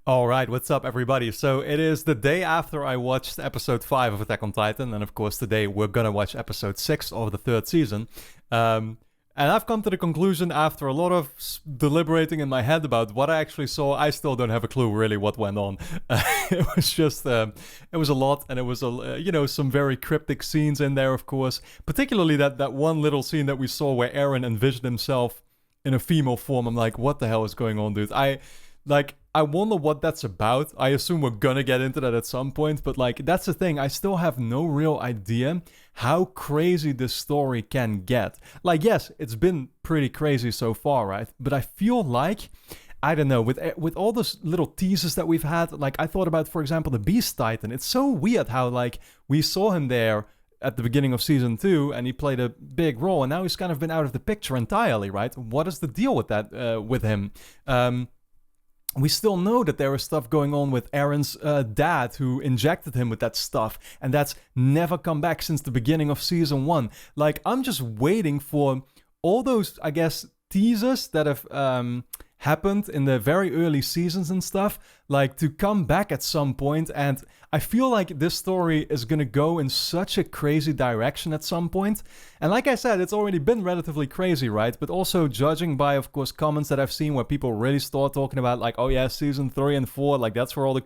All right, what's up, everybody? So it is the day after I watched episode 5 of Attack on Titan, and of course, today we're gonna watch episode 6 of the third season. Um, and I've come to the conclusion after a lot of deliberating in my head about what I actually saw. I still don't have a clue really what went on. It was just, it was a lot, and it was some very cryptic scenes in there, of course. Particularly that one little scene that we saw where Eren envisioned himself in a female form. I'm like, what the hell is going on, dude? I wonder what that's about. I assume we're gonna get into that at some point, but like that's the thing. I still have no real idea how crazy this story can get. Like, yes, it's been pretty crazy so far, right? But I feel like I don't know, with all those little teases that we've had, like I thought about, for example, the Beast Titan. It's so weird how like we saw him there at the beginning of season 2 and he played a big role, and now he's kind of been out of the picture entirely, right? What is the deal with that with him? We still know that there is stuff going on with Aaron's dad who injected him with that stuff, and that's never come back since the beginning of season 1. Like, I'm just waiting for all those, I guess, teasers that have happened in the very early seasons and stuff, like to come back at some point. And I feel like this story is gonna go in such a crazy direction at some point. And like I said, it's already been relatively crazy, right? But also judging by, of course, comments that I've seen where people really start talking about like, oh yeah, season 3 and 4, like that's where all the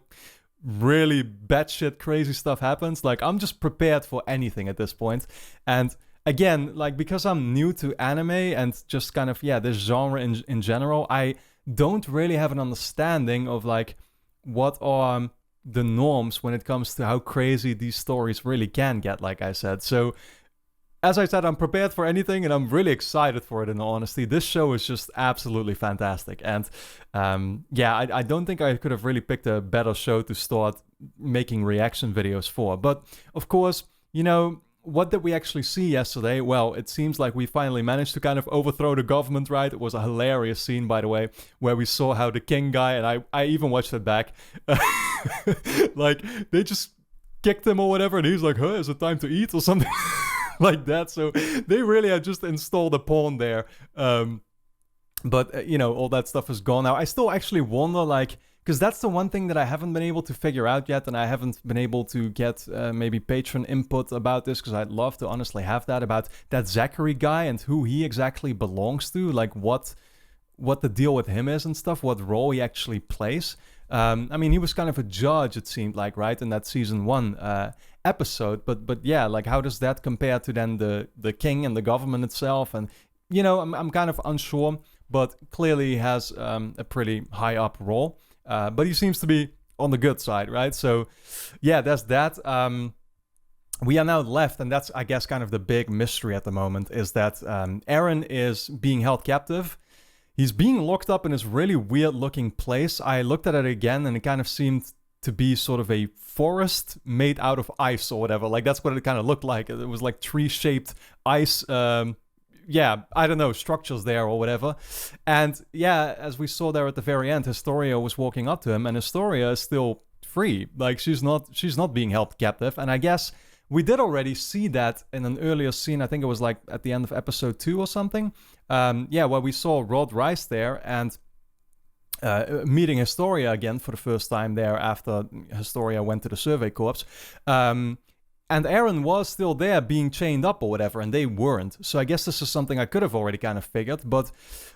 really batshit crazy stuff happens. Like, I'm just prepared for anything at this point. And again, like, because I'm new to anime and just kind of, this genre in general, I don't really have an understanding of like what are the norms when it comes to how crazy these stories really can get, like I said. So as I said, I'm prepared for anything and I'm really excited for it, in all honesty. This show is just absolutely fantastic. And I don't think I could have really picked a better show to start making reaction videos for. But of course, what did we actually see yesterday? Well, it seems like we finally managed to kind of overthrow the government, right? It was a hilarious scene, by the way, where we saw how the king guy, and I even watched it back, like, they just kicked him or whatever, and he's like, huh, is it time to eat or something like that? So they really had just installed a pawn there. But all that stuff is gone now. I still actually wonder, like, because that's the one thing that I haven't been able to figure out yet, and I haven't been able to get maybe patron input about this, because I'd love to honestly have that, about that Zachary guy and who he exactly belongs to, like what the deal with him is and stuff, what role he actually plays. I mean, he was kind of a judge, it seemed like, right, in that season 1 episode, but yeah, like how does that compare to then the king and the government itself? And I'm kind of unsure, but clearly he has a pretty high up role. But he seems to be on the good side, right? So, yeah, there's that. We are now left, and that's, I guess, kind of the big mystery at the moment, is that Eren is being held captive. He's being locked up in this really weird-looking place. I looked at it again, and it kind of seemed to be sort of a forest made out of ice or whatever. Like, that's what it kind of looked like. It was like tree-shaped ice, I don't know, structures there or whatever. And yeah, as we saw there at the very end, Historia was walking up to him, and Historia is still free. Like, she's not being held captive. And I guess we did already see that in an earlier scene. I think it was like at the end of episode 2 or something. Where we saw Rod Rice there and meeting Historia again for the first time there after Historia went to the Survey Corps. And Eren was still there being chained up or whatever, and they weren't. So I guess this is something I could have already kind of figured, but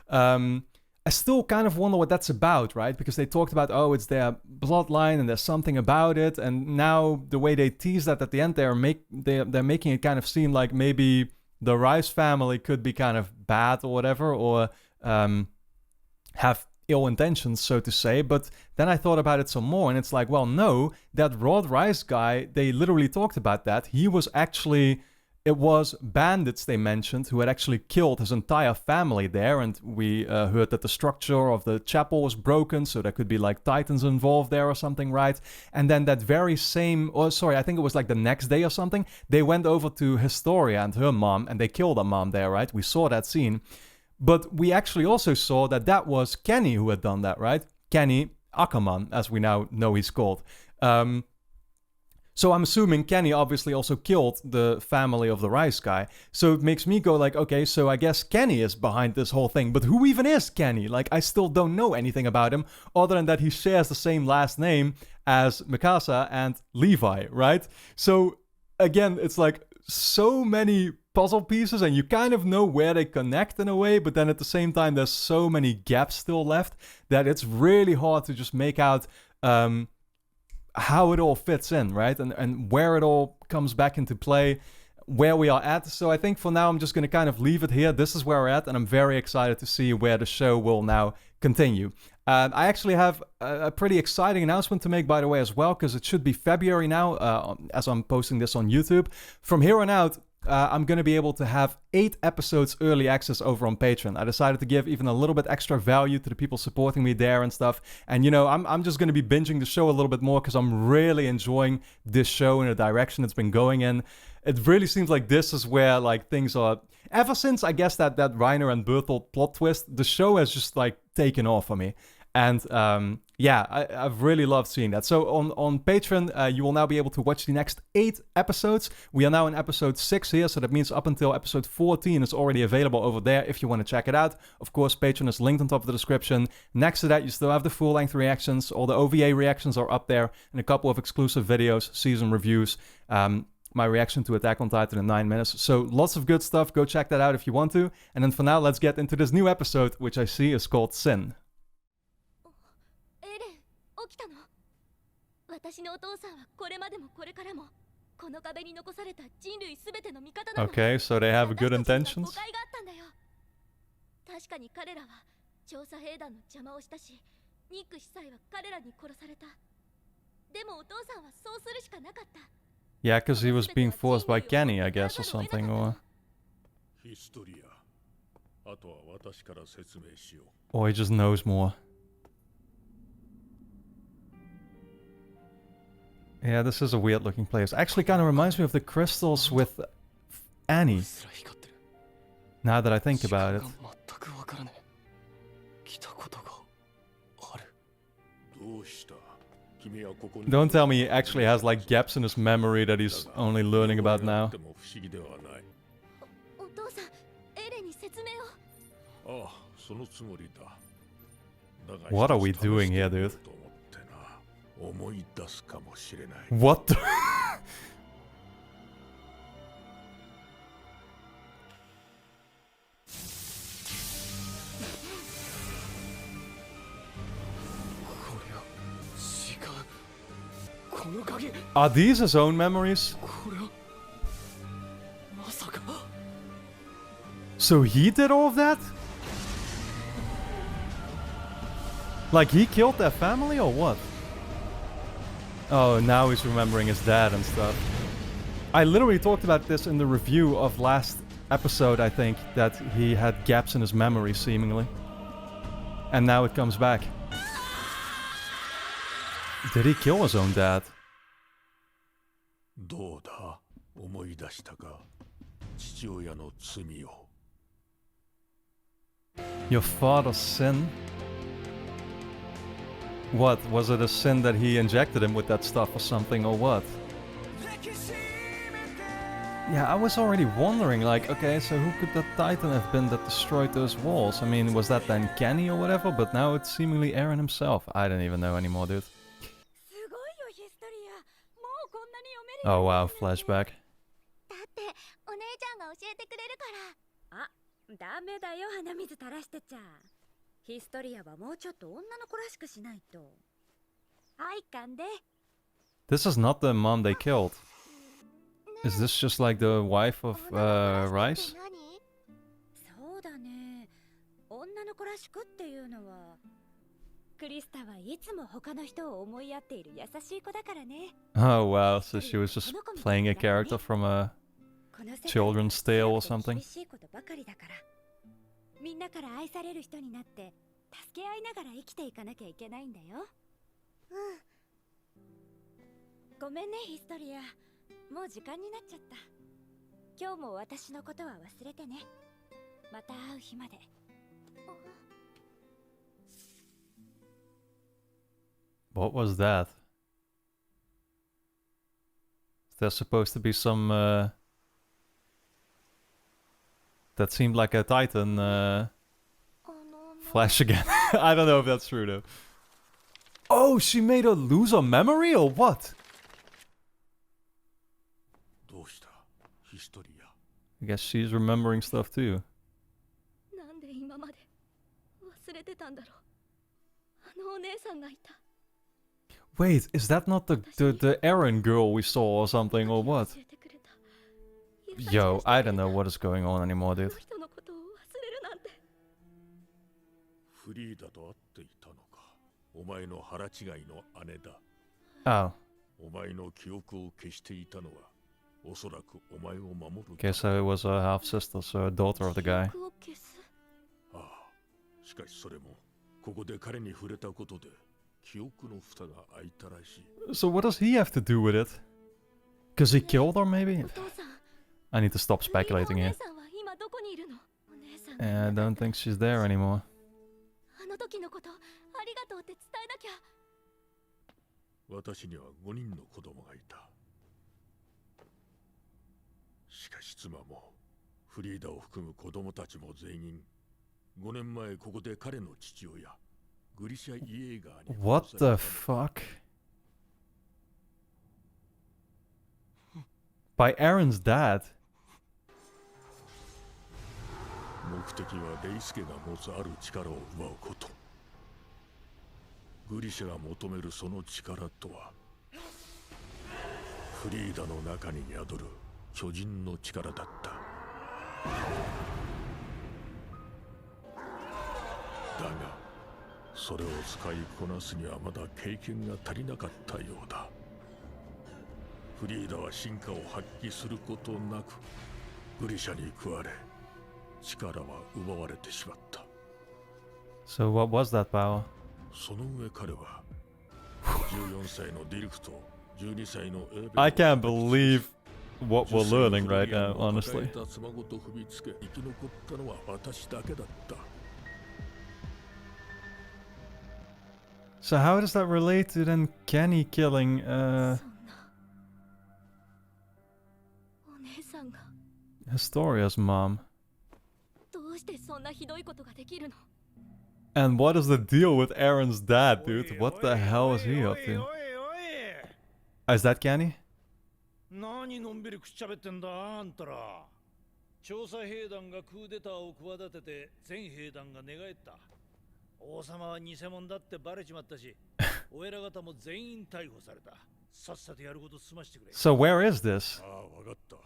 I still kind of wonder what that's about, right? Because they talked about, oh, it's their bloodline and there's something about it, and now the way they tease that at the end, they're making it kind of seem like maybe the Rice family could be kind of bad or whatever, or have ill intentions, so to say. But then I thought about it some more, and it's like, well, no, that Rod Rice guy, they literally talked about that. He was actually, it was bandits they mentioned who had actually killed his entire family there, and we heard that the structure of the chapel was broken, so there could be like Titans involved there or something, right? And then that very same, I think it was like the next day or something, they went over to Historia and her mom, and they killed her mom there, right? We saw that scene. But we actually also saw that was Kenny who had done that, right? Kenny Ackerman, as we now know he's called. So I'm assuming Kenny obviously also killed the family of the Rice guy. So it makes me go like, okay, so I guess Kenny is behind this whole thing. But who even is Kenny? Like, I still don't know anything about him other than that he shares the same last name as Mikasa and Levi, right? So again, it's like so many puzzle pieces and you kind of know where they connect in a way, but then at the same time there's so many gaps still left that it's really hard to just make out how it all fits in, right? And where it all comes back into play, where we are at. So I think for now, I'm just going to kind of leave it here. This is where we're at, and I'm very excited to see where the show will now continue. I actually have a pretty exciting announcement to make, by the way, as well, because it should be February now, as I'm posting this on YouTube. From here on out, I'm going to be able to have 8 episodes early access over on Patreon. I decided to give even a little bit extra value to the people supporting me there and stuff. And, you know, I'm just going to be binging the show a little bit more because I'm really enjoying this show and the direction it's been going in. It really seems like this is where, like, things are... Ever since, I guess, that Reiner and Bertolt plot twist, the show has just, like, taken off for me. And yeah, I've really loved seeing that. So on Patreon, you will now be able to watch the next 8 episodes. We are now in episode 6 here, so that means up until episode 14 is already available over there if you want to check it out. Of course, Patreon is linked on top of the description. Next to that, you still have the full-length reactions. All the OVA reactions are up there, and a couple of exclusive videos, season reviews, my reaction to Attack on Titan in 9 minutes. So lots of good stuff. Go check that out if you want to. And then for now, let's get into this new episode, which I see is called Sin. 起きたの？私のお父さんはこれまでもこれからもこの壁に残された人類すべての味方なの。Okay, so they have good intentions. 誤解があったんだよ。確かに彼らは調査兵団の邪魔をしたし、ニック司祭は彼らに殺された。でもお父さんはそうするしかなかった。Yeah, because he was being forced by Kenny, I guess, or something, or... Or he just knows more. Yeah, this is a weird looking place. Actually kind of reminds me of the crystals with Annie. Now that I think about it. Don't tell me he actually has like gaps in his memory that he's only learning about now. What are we doing here, dude? What the... Are these his own memories? So he did all of that? Like he killed their family or what? Oh, now he's remembering his dad and stuff. I literally talked about this in the review of last episode, I think, that he had gaps in his memory, seemingly. And now it comes back. Did he kill his own dad? Your father's sin? What? Was it a sin that he injected him with that stuff or something, or what? Yeah, I was already wondering, like, okay, so who could that Titan have been that destroyed those walls? I mean, was that then Kenny or whatever? But now it's seemingly Eren himself. I don't even know anymore, dude. Oh wow, flashback. This is not the mom they killed. Is this just like the wife of Rice? Oh wow, so she was just playing a character from a children's tale or something. What was that? there's supposed to be some that seemed like a Titan flash again. I don't know if that's true though. Oh, she made her lose her memory or what? I guess she's remembering stuff too. なんで今まで忘れてたんだろう。あのお姉さんがいた。 Wait, is that not the Aaron girl we saw or something or what? 教えてくれた。 Yo, I don't know what is going on anymore, この dude. 人のことを忘れるなんて。フリーダと会っていたのか。お前の腹違いの姉だ。 Oh, お前の記憶を消していたのは、おそらくお前を守る。 okay, so it was a half sister, so a daughter of the guy. 記憶を消す。ああ、しかしそれも、ここで彼に触れたことで、記憶の蓋が開いたらしい。 So what does he have to do with it? Because he killed her, maybe? お父さん。 I need to stop フリーダ speculating お姉 here. さんは今どこにいるの？お姉さんが I don't think she's there anymore. あの時のことありがとうって伝えなきゃ。私には5人の子供がいた。しかし妻も、フリーダを含む子供たちも全員、5年前ここで彼の父親、グリシャ・イエーガーに What 殺され the た。 fuck? By Aaron's dad? 目的はレイスケが持つある力を奪うこと。グリシャが求めるその力とは、フリーダの中に宿る巨人の力だった。だが、それを使いこなすにはまだ経験が足りなかったようだ。フリーダは進化を発揮することなく、グリシャに食われ、力は奪われてしまった。 So what was that power? その上彼は14歳のディルクと12歳のエーベル I can't believe what we're learning right now, honestly. 妻ごと踏みつけ生き残ったのは私だけだった。 So how does that relate to then Kenny killing そんな。お姉さんが Historia's mom? どうしてそんなひどいことができるの？ And what is the deal with Aaron's dad, dude? What the hell is he up to? Is that Kenny? 何のんびりくっちゃべってんだあんたら。調査兵団がクーデターを企てて全兵団が寝返った。王様は偽物だってバレちまったし、お偉方も全員逮捕された。さっさとやること済ましてくれ。 So where is this? ああ、わかった。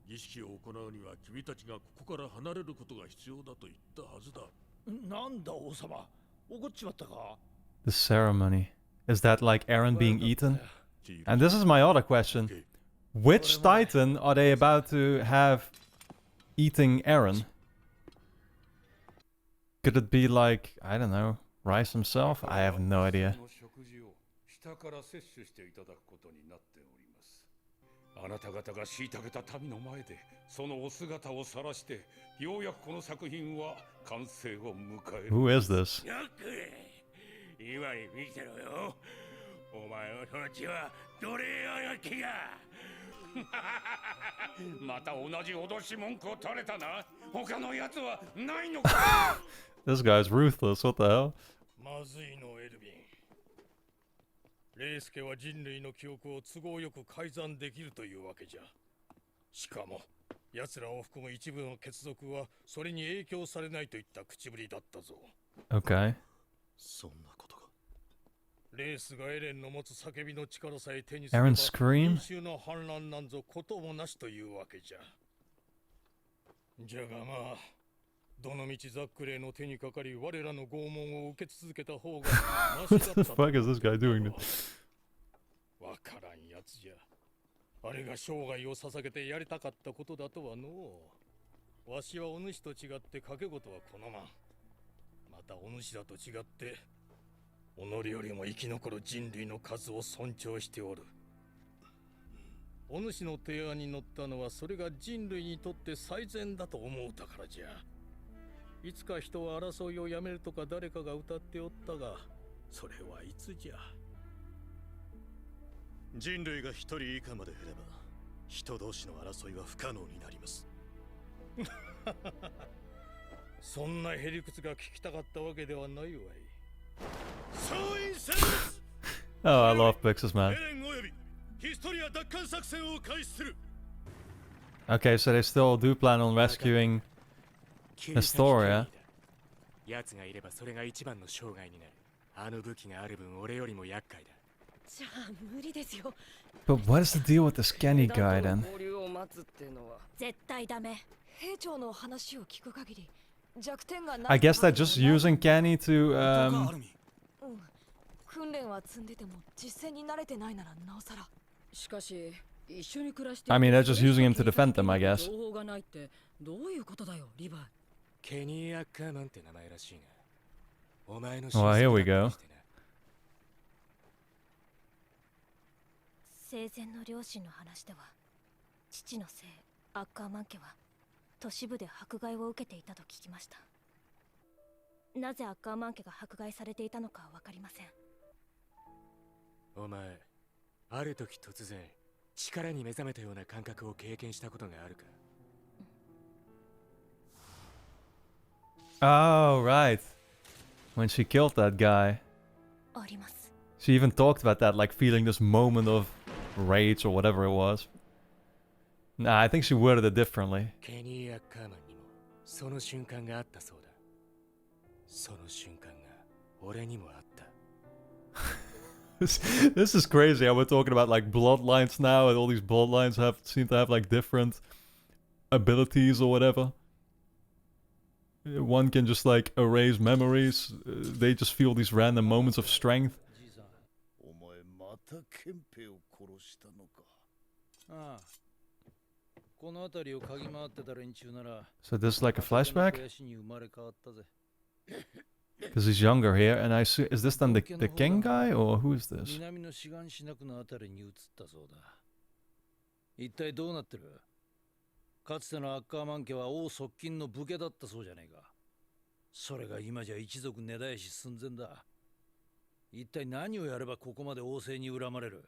儀式を行うには君たちがここから離れることが必要だと言ったはずだ。なんだ王様、怒っちまったか？ The ceremony. Is that like Aaron being eaten? And this is my other question. Which Titan are they about to have eating Aaron? Could it be like, I don't know, Rice himself? I have no idea. 下から摂取していただくことになっております。あなた方が虐げた民の前でそのお姿を晒してようやくこの作品は完成を迎える。 Who is this? よく今に見てろよ。お前のその血は奴隷よ気が。また同じ脅し文句を垂れたな。他のやつはないのか。 This guy's ruthless, what the hell? まずいのエルヴィン。レイスケは人類の記憶を都合よく改ざんできるというわけじゃ。しかも奴らを含む一部の血族はそれに影響されないといった口ぶりだったぞ。 Okay. そんなことが。レースがエレンの持つ叫びの力さえ手にすれば Aaron's scream? 民衆の反乱なんぞこともなしというわけじゃ。じゃがまあ、どのみちザックレーの手にかかり我らの拷問を受け続けた方がマシだった What the fuck is this guy doing? わからんやつじゃ。あれが生涯を捧げてやりたかったことだとはのう。わしはお主と違って賭け事は好まん。またお主らと違って己よりも生き残る人類の数を尊重しておる。お主の提案に乗ったのはそれが人類にとって最善だと思うたからじゃ。いつか人は争いをやめるとか誰かが歌っておったが、それはいつじゃ。人類が一人以下まで減れば人同士の争いは不可能になります。そんなへりくつが聞きたかったわけではないわい。総員戦です。 Oh, I love Pixels, エ man. レンおよびヒストリア奪還作戦を開始する。 Okay, so they still do plan on rescuing Historia. 奴がいればそれが一番の障害になる。あの武器がある分俺よりも厄介だ。じゃあ無理ですよ。 But what is the deal with this Kenny guy then? 交流を待つっていうのは絶対ダメ。兵長の話を聞く限り弱点がない。 I guess they're just using Kenny to 訓練は積んでても実戦に慣れてないならなおさら。しかし一緒に暮らして I mean, they're just using him to defend them, I guess. 情報がないってどういうことだよ、リヴァイ。ケニー・アッカーマンって名前らしいが、お前の Well, here we だ go. ったりしてな。生前の両親の話では、父の姓アッカーマン家は都市部で迫害を受けていたと聞きました。なぜアッカーマン家が迫害されていたのかは分かりません。お前、ある時突然力に目覚めたような感覚を経験したことがあるか？ Oh, right. When she killed that guy. あります。 She even talked about that, like feeling this moment of rage or whatever it was. Nah, I think she worded it differently. ケニー・アッカーマンにもその瞬間があったそうだ。その瞬間が俺にもあった。This is crazy how we're talking about like bloodlines now, and all these bloodlines seem to have like different abilities or whatever. One can just like erase memories. They just feel these random moments of strength. お前また憲兵を殺したのか。ああ。この辺りを嗅ぎ回ってた連中なら。 So this is like a flashback? 肥やしに生まれ変わったぜ。 Because he's younger here, and I see. Is this then the king guy, or who is this? 南の志願しなくのあたりに移ったそうだ。一体どうなってる？かつてのアッカーマン家は王側近の武家だったそうじゃねえか。それが今じゃ一族根絶やし寸前だ。一体何をやればここまで王政に恨まれる？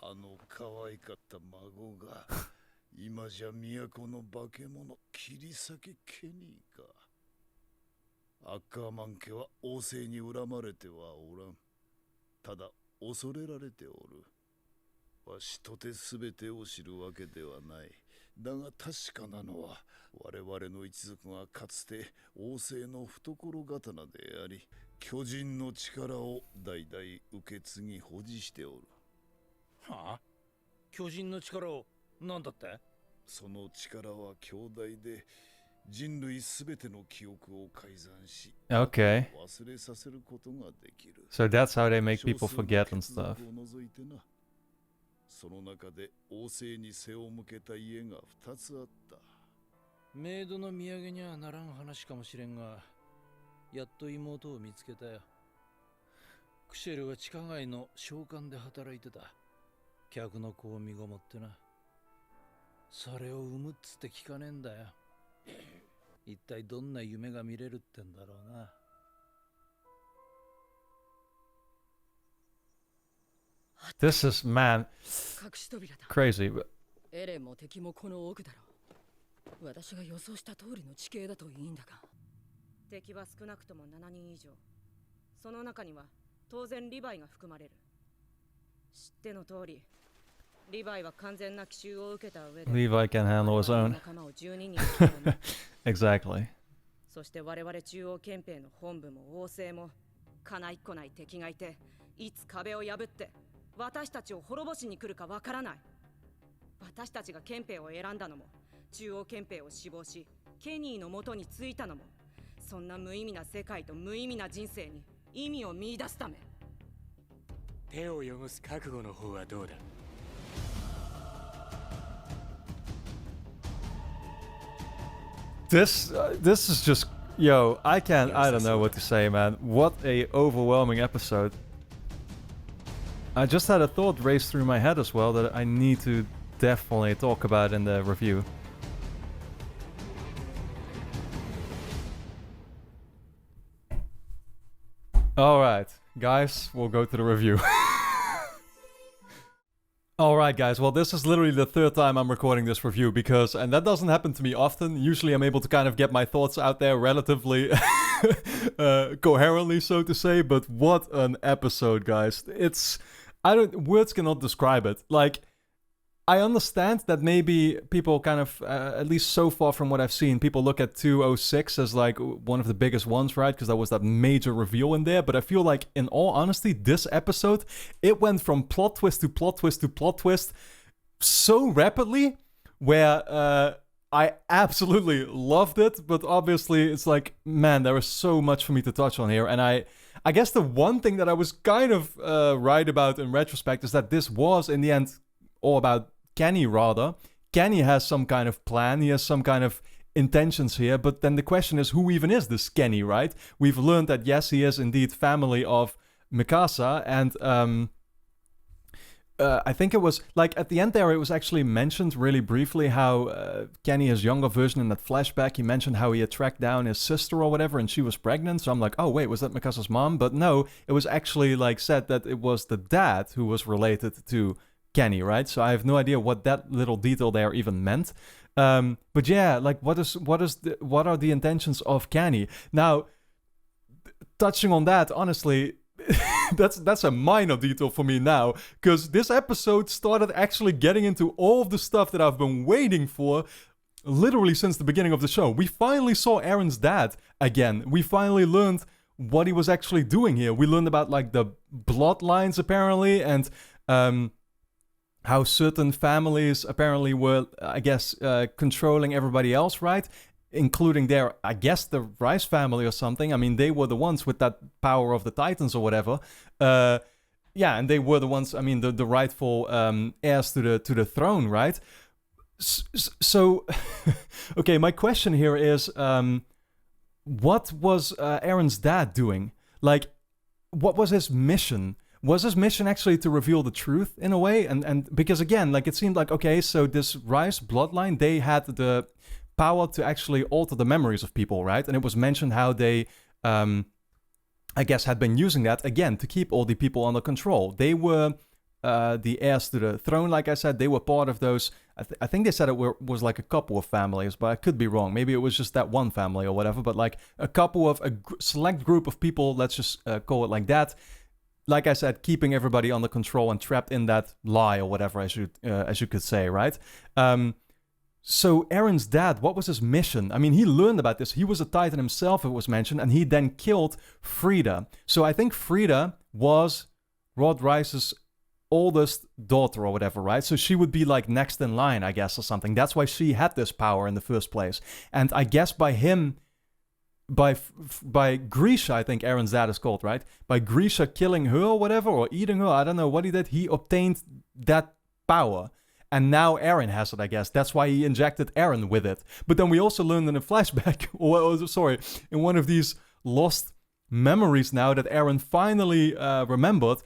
あの可愛かった孫が今じゃ都の化け物切り裂けケニーか。アッカーマン家は王政に恨まれてはおらん。ただ恐れられておる。わしとて全てを知るわけではない。だが確かなのは我々の一族がかつて王政の懐刀であり、巨人の力を代々受け継ぎ保持しておる。はあ？巨人の力を何だって？その力は強大で人類すべての記憶を改ざんし、 Okay. 忘れさせることができる。 So that's how they make people forget and 少数の stuff. 血族を除いてな。その中で王政に背を向けた家が2つあった。メイドの土産にはならん話かもしれんが、やっと妹を見つけたよ。クシェルは地下街の商館で働いてた。客の子を身ごもってな。それを産むっつって聞かねえんだよ。一体どんな夢が見れるってんだろうな。This is, man, 隠し扉だ。 crazy. But エレンも敵もこの奥だろう。私が予想した通りの地形だといいんだが。敵は少なくとも7人以上。その中には当然リヴァイが含まれる。知っての通り、リヴァイは完全な奇襲を受けた上で Levi can handle his own. 仲間を12人巻き込む。 Exactly. そして我々中央憲兵の本部も王政もかないっこない敵がいて、いつ壁を破って私たちを滅ぼしに来るかわからない。私たちが憲兵を選んだのも、中央憲兵を死亡しケニーの元に着いたのも、そんな無意味な世界と無意味な人生に意味を見出すため。手を汚す覚悟の方はどうだ？ This is just, yo, I don't know what to say, man. What a overwhelming episode. I just had a thought race through my head as well that I need to definitely talk about in the review. Alright, guys, we'll go to the review. Alright guys, well this is literally the third time I'm recording this review because, and that doesn't happen to me often, usually I'm able to kind of get my thoughts out there relatively coherently, so to say, but what an episode, guys. Words cannot describe it. Like, I understand that maybe people kind of, at least so far from what I've seen, people look at 206 as like one of the biggest ones, right? Because that was that major reveal in there. But I feel like, in all honesty, this episode, it went from plot twist to plot twist to plot twist so rapidly, where I absolutely loved it. But obviously, it's like, man, there is so much for me to touch on here. And I guess the one thing that I was kind of right about in retrospect is that this was, in the end, all about Kenny, rather. Kenny has some kind of plan, he has some kind of intentions here, but then the question is, who even is this Kenny, right? We've learned that, yes, he is indeed family of Mikasa, and I think it was, like, at the end there, it was actually mentioned really briefly how Kenny, his younger version in that flashback, he mentioned how he had tracked down his sister or whatever, and she was pregnant, so I'm like, oh wait, was that Mikasa's mom? But no, it was actually, like, said that it was the dad who was related to Kenny, right? So I have no idea what that little detail there even meant. But yeah, like, what are the intentions of Kenny? Now, touching on that, honestly, that's a minor detail for me now, because this episode started actually getting into all of the stuff that I've been waiting for literally since the beginning of the show. We finally saw Aaron's dad again. We finally learned what he was actually doing here. We learned about, like, the bloodlines apparently, and how certain families apparently were, I guess, controlling everybody else, right? Including I guess, the Rice family or something. I mean, they were the ones with that power of the Titans or whatever. Yeah, and they were the ones, I mean, the rightful heirs to the throne, right? So, okay, my question here is, what was Aaron's dad doing? Like, what was his mission? Was his mission actually to reveal the truth in a way? And because, again, like, it seemed like, okay, so this Rice bloodline, they had the power to actually alter the memories of people, right? And it was mentioned how they, I guess, had been using that, again, to keep all the people under control. They were the heirs to the throne, like I said. They were part of those, I think they said it was like a couple of families, but I could be wrong. Maybe it was just that one family or whatever, but like a couple of, select group of people, let's just call it like that. Like I said, keeping everybody under control and trapped in that lie or whatever, as you could say, right? So Aaron's dad, what was his mission? I mean, he learned about this. He was a Titan himself, it was mentioned, and he then killed Frida. So I think Frida was Rod Rice's oldest daughter or whatever, right? So she would be like next in line, I guess, or something. That's why she had this power in the first place. And I guess by him, by Grisha, I think Aaron's dad is called, right? By Grisha killing her or whatever, or eating her, I don't know what he did, he obtained that power. And now Aaron has it, I guess. That's why he injected Aaron with it. But then we also learned in a flashback, in one of these lost memories now, that Aaron finally remembered,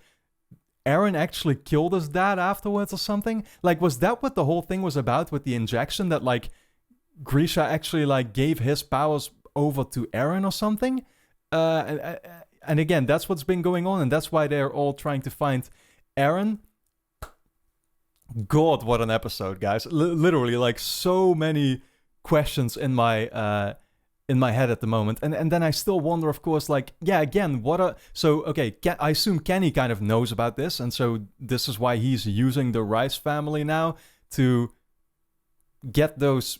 Aaron actually killed his dad afterwards or something. Like, was that what the whole thing was about with the injection? That, like, Grisha actually, like, gave his powers over to Aaron or something? And again, that's what's been going on, and that's why they're all trying to find Aaron. God, what an episode, guys. Literally, like, so many questions in my head at the moment. And then I still wonder, of course, like, yeah, again, I assume Kenny kind of knows about this, and so this is why he's using the Rice family now to get those,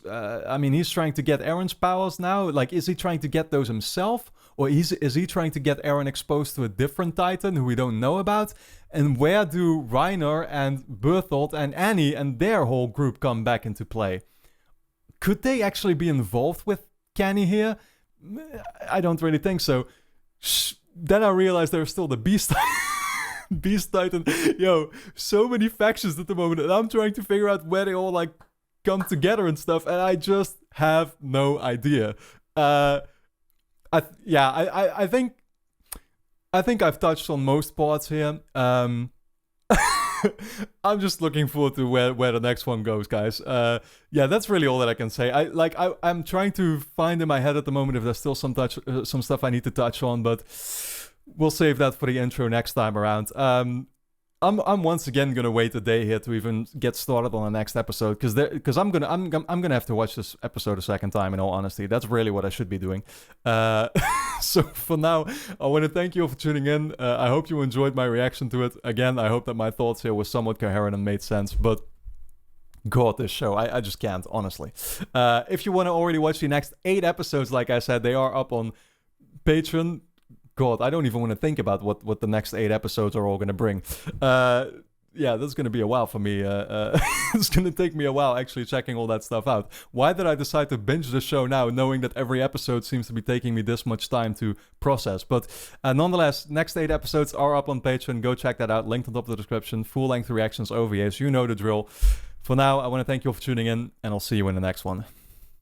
he's trying to get Aaron's powers now. Like, is he trying to get those himself? Or is he trying to get Aaron exposed to a different Titan who we don't know about? And where do Reiner and Berthold and Annie and their whole group come back into play? Could they actually be involved with Kenny here? I don't really think so. Then I realized there's still the Beast Beast Titan. Yo, so many factions at the moment, and I'm trying to figure out where they all, like, come together and stuff, and I just have no idea. I think I've touched on most parts here. I'm just looking forward to where the next one goes, guys. Yeah, that's really all that I can say. I'm trying to find in my head at the moment if there's still some stuff I need to touch on, but we'll save that for the intro next time around. I'm once again gonna wait a day here to even get started on the next episode because I'm gonna have to watch this episode a second time. In all honesty, that's really what I should be doing. So for now, I want to thank you all for tuning in. I hope you enjoyed my reaction to it. Again, I hope that my thoughts here were somewhat coherent and made sense. But God, this show, I just can't, honestly. If you want to already watch the next 8 episodes, like I said, they are up on Patreon. God, I don't even want to think about what the next 8 episodes are all going to bring. Yeah, that's going to be a while for me. It's going to take me a while actually checking all that stuff out. Why did I decide to binge the show now, knowing that every episode seems to be taking me this much time to process? But nonetheless, next 8 episodes are up on Patreon. Go check that out. Linked on top of the description. Full-length reactions, OVAs. You know the drill. For now, I want to thank you all for tuning in, and I'll see you in the next one.